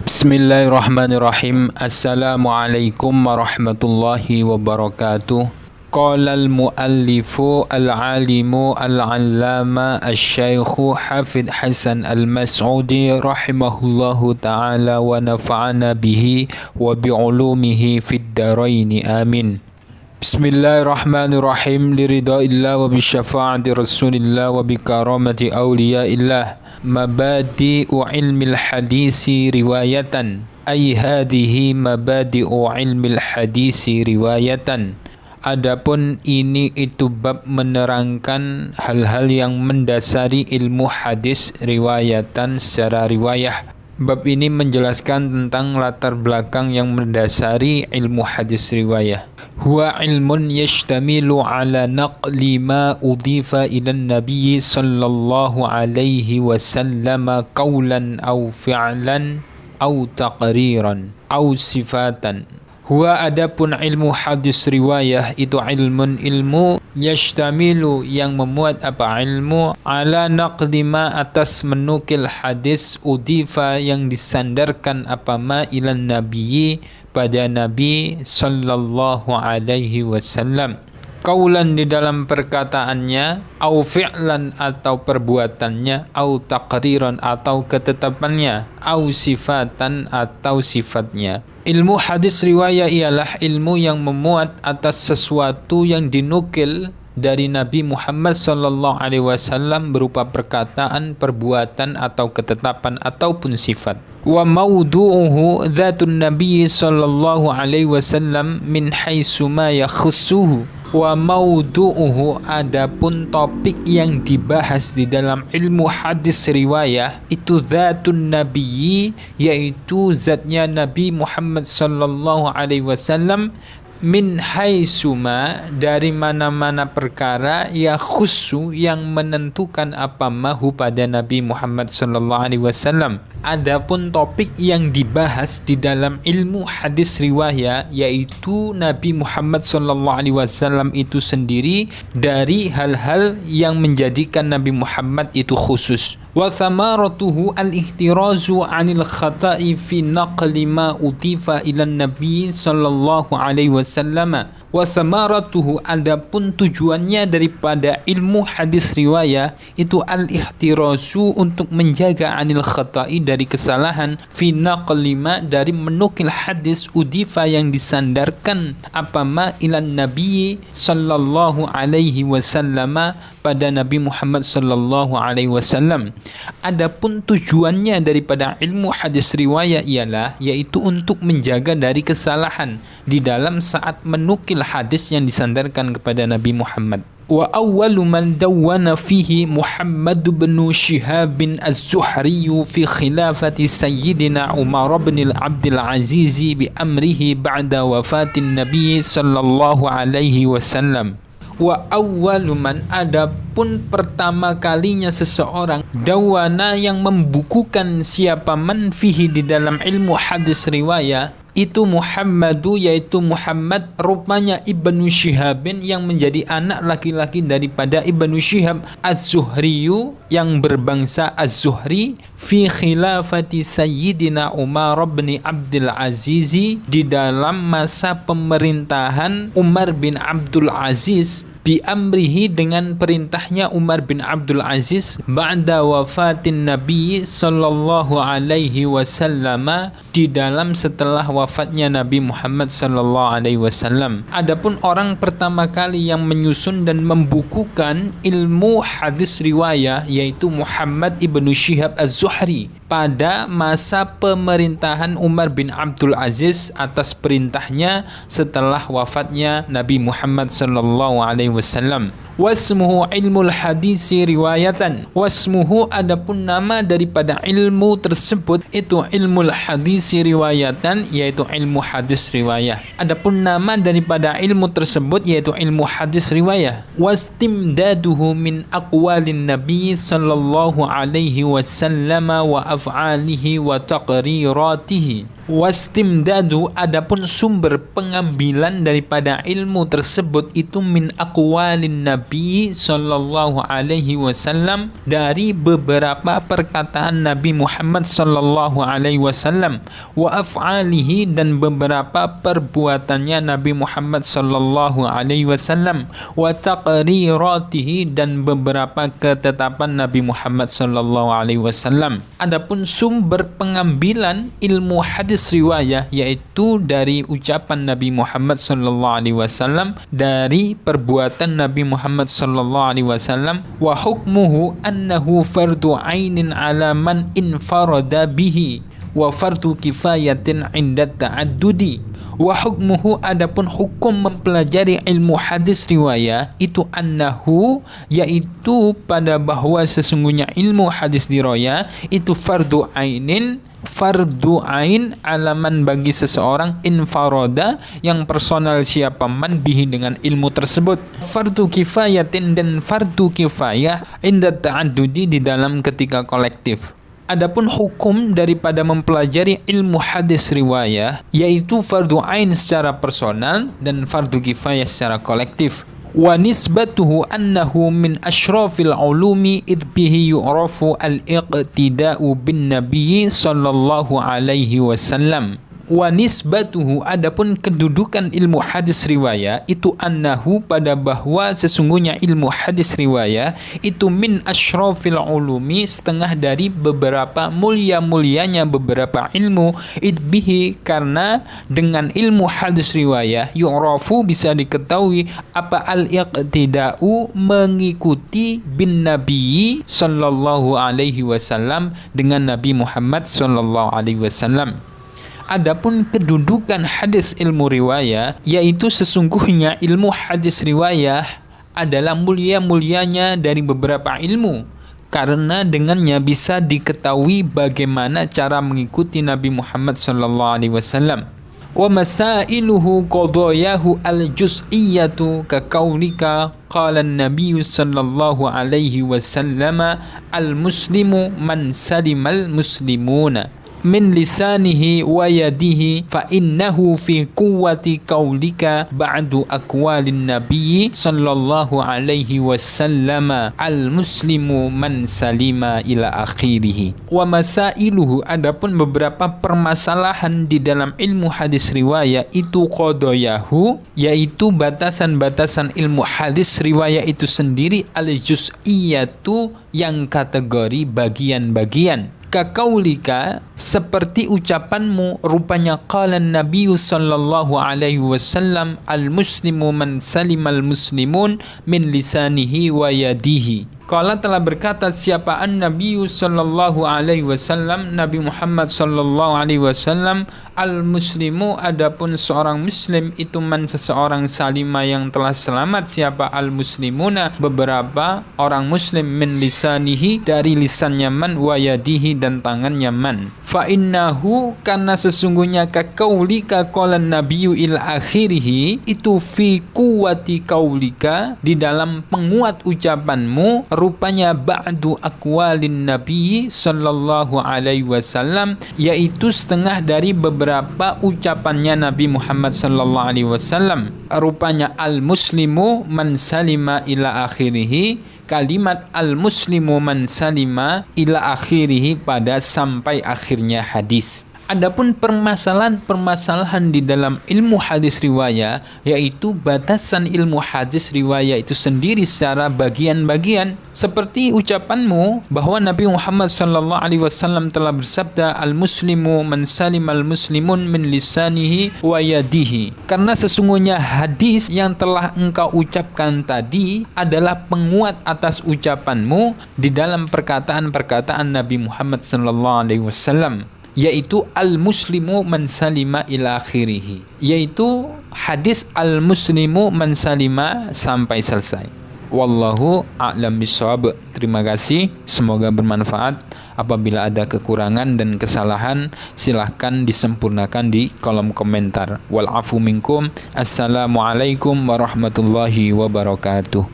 Bismillahirrahmanirrahim. Assalamualaikum warahmatullahi wabarakatuh. Qala al-muallifu al-alimu al-allama al-syaikhu Hafidh Hasan al-Mas'udi rahimahullahu ta'ala wa nafa'ana bihi wa bi'ulumihi fid daraini amin. Bismillahirrahmanirrahim. Liridhaillah wa bisyafa'ati rasulillah wa bikaramati awliyaillah. Mabadi'u ilmil hadisi riwayatan, ay hadhihi mabadi'u ilmil hadisi riwayatan. Adapun ini itu bab menerangkan hal-hal yang mendasari ilmu hadis riwayatan secara riwayah. Bab ini menjelaskan tentang latar belakang yang mendasari ilmu hadis riwayah. Huwa ilmun yashtamilu ala naqli ma udhifa ila nabi sallallahu alaihi wasallam qawlan aw fi'lan aw taqriran aw sifatan. Huwa adapun ilmu hadis riwayah itu ilmu yashtamilu yang memuat apa ilmu ala naqli ma atas menukil hadis udhifa yang disandarkan apa ma ilan nabiyyi pada nabi sallallahu alaihi wasallam. Qaulan di dalam perkataannya, au fi'lan atau perbuatannya, au taqriran atau ketetapannya, au sifatan atau sifatnya. Ilmu hadis riwayah ialah ilmu yang memuat atas sesuatu yang dinukil dari Nabi Muhammad sallallahu alaihi wasallam berupa perkataan, perbuatan atau ketetapan ataupun sifat. Wa mawdu'uhu dzatun Nabi sallallahu alaihi wasallam min haitsu ma yakhussuhu. Wa mawdu'uhu adapun topik yang dibahas di dalam ilmu hadis riwayah itu dzatun nabiyyi, yaitu zatnya Nabi Muhammad sallallahu alaihi wasallam, min haitsuma dari mana-mana perkara ya khusu yang menentukan apa mahu pada Nabi Muhammad sallallahu alaihi wasallam. Adapun topik yang dibahas di dalam ilmu hadis riwayah yaitu Nabi Muhammad sallallahu alaihi wasallam itu sendiri dari hal-hal yang menjadikan Nabi Muhammad itu khusus. Wa thamaratuhu al-ihtirazu 'anil khata'i fi naqli ma utifa ila nabi sallallahu alaihi wasallam. Wa thamaratuhu adapun tujuannya daripada ilmu hadis riwayah itu al-ihtirazu untuk menjaga 'anil khata'i dari kesalahan fi naqli ma dari menukil hadis udifa yang disandarkan apa ma ilan nabi sallallahu alaihi wasallam pada Nabi Muhammad sallallahu alaihi wasallam. Adapun tujuannya daripada ilmu hadis riwayah ialah yaitu untuk menjaga dari kesalahan di dalam saat menukil hadis yang disandarkan kepada Nabi Muhammad. Wa awwalu man dawwana fihi Muhammad bin Shihab bin Az-Zuhri fi khilafati Sayyidina Umar bin Abdul Aziz bi amrihi ba'da wafatin Nabi sallallahu alaihi wasallam. Wa awwalu man adapun pertama kalinya seseorang dawana yang membukukan siapa man fihi di dalam ilmu hadis riwayah itu Muhammadu yaitu Muhammad rupanya Ibnu Syihabin yang menjadi anak laki-laki daripada Ibnu Syihab Az-Zuhriyu yang berbangsa Az-Zuhri fi khilafati Sayyidina Umar bin Abdul Aziz di dalam masa pemerintahan Umar bin Abdul Aziz bi amrihi dengan perintahnya Umar bin Abdul Aziz ba'da wafatin Nabi sallallahu alaihi wasallam di dalam setelah wafatnya Nabi Muhammad sallallahu alaihi wasallam. Adapun orang pertama kali yang menyusun dan membukukan ilmu hadis riwayah yaitu Muhammad ibnu Syihab Az-Zuhri pada masa pemerintahan Umar bin Abdul Aziz atas perintahnya setelah wafatnya Nabi Muhammad sallallahu alaihi wasallam. Wasmuhu ilmul hadisi riwayatan. Wasmuhu adapun nama daripada ilmu tersebut itu ilmul hadisi riwayatan yaitu ilmu hadis riwayah. Adapun nama daripada ilmu tersebut yaitu ilmu hadis riwayah. Wastimdaduhu min aqwalin Nabi sallallahu alaihi wasallam wa af'alihi wa taqriratihi. Wastimdadu, adapun sumber pengambilan daripada ilmu tersebut itu min aqwalin Nabi sallallahu alaihi wasallam, dari beberapa perkataan Nabi Muhammad sallallahu alaihi wasallam, wa af'alihi, dan beberapa perbuatannya Nabi Muhammad sallallahu alaihi wasallam, wa taqriratihi, dan beberapa ketetapan Nabi Muhammad sallallahu alaihi wasallam. Adapun sumber pengambilan ilmu hadis riwayah yaitu dari ucapan Nabi Muhammad sallallahu alaihi wasallam, dari perbuatan Nabi Muhammad sallallahu alaihi wasallam, wa hukmuhu annahu fardu ainin ala man infarada bihi wa fardu kifayatin inda ta'addudi. Wa hukmuhu, adapun hukum mempelajari ilmu hadis riwayah itu annahu, yaitu pada bahwa sesungguhnya ilmu hadis riwayah itu fardu ain alaman bagi seseorang infaroda yang personal siapa man bihi dengan ilmu tersebut, fardu kifayatin, dan fardu kifayah inda ta'addudi di dalam ketika kolektif. Adapun hukum daripada mempelajari ilmu hadis riwayah yaitu fardu ain secara personal dan fardu kifayah secara kolektif. Wa nisbatuhu annahu min asyrafil ulumi id bihi yu'rafu al-iqtida'u bin nabiyyi sallallahu alaihi wasallam. Wa nisbatuhu, adapun kedudukan ilmu hadis riwayah itu annahu, pada bahwa sesungguhnya ilmu hadis riwayah itu min asyrafil ulumi, setengah dari beberapa mulia-mulianya beberapa ilmu, idbihi, karena dengan ilmu hadis riwayah yu'rafu, bisa diketahui apa al-iqtida'u, mengikuti bin nabiyyi sallallahu alaihi wasallam, dengan Nabi Muhammad sallallahu alaihi wasallam. Adapun kedudukan hadis ilmu riwayah yaitu sesungguhnya ilmu hadis riwayah adalah mulia-mulianya dari beberapa ilmu, karena dengannya bisa diketahui bagaimana cara mengikuti Nabi Muhammad sallallahu alaihi wasallam. Wa masailuhu qadayahu al-juz'iyyatu ka qaulika qala an-nabiy sallallahu alaihi wasallam al-muslimu man salimal muslimuna min lisanihi wa yadihi fa innahu fi quwwati qaulika ba'du aqwalin nabiyyi sallallahu alaihi wasallam al muslimu man salima ila akhirih. Wa masailuhu, adapun beberapa permasalahan di dalam ilmu hadis riwayah itu qadayahu, yaitu batasan-batasan ilmu hadis riwayah itu sendiri, al juz'iyatu, yang kategori bagian-bagian. Kakaulika, seperti ucapanmu, rupanya qala Nabi sallallahu alaihi wasallam al muslimu man salimal muslimun min lisanihi wa yadihi. Qala, telah berkata siapa an-Nabi sallallahu alaihi wasallam, Nabi Muhammad sallallahu alaihi wasallam, al-muslimu, adapun seorang muslim itu man, seseorang salima yang telah selamat, siapa al-muslimuna, beberapa orang muslim, min lisanihi, dari lisannya man, wa yadihi, dan tangannya man. Fa innahu, karena sesungguhnya kaqaulika qala nabiyyu ila akhirih, itu fi quwwati qaulika, di dalam penguat ucapanmu, rupanya ba'du aqwalin nabi sallallahu alaihi wasallam, yaitu setengah dari beberapa ucapannya Nabi Muhammad sallallahu alaihi wasallam, rupanya al muslimu man salima ila akhirih, kalimat al muslimu man salima ila akhirih, pada sampai akhirnya hadis. Adapun permasalahan-permasalahan di dalam ilmu hadis riwayah yaitu batasan ilmu hadis riwayah itu sendiri secara bagian-bagian, seperti ucapanmu bahwa Nabi Muhammad sallallahu alaihi wasallam telah bersabda al muslimu man salimal muslimun min lisanihi wa yadihi. Karena sesungguhnya hadis yang telah engkau ucapkan tadi adalah penguat atas ucapanmu di dalam perkataan-perkataan Nabi Muhammad sallallahu alaihi wasallam, yaitu al-muslimu man salima ila akhirih, yaitu hadis al-muslimu man salima sampai selesai. Wallahu a'lam bishawab. Terima kasih, semoga bermanfaat. Apabila ada kekurangan dan kesalahan, silahkan disempurnakan di kolom komentar. Wal afu minkum. Assalamualaikum warahmatullahi wabarakatuh.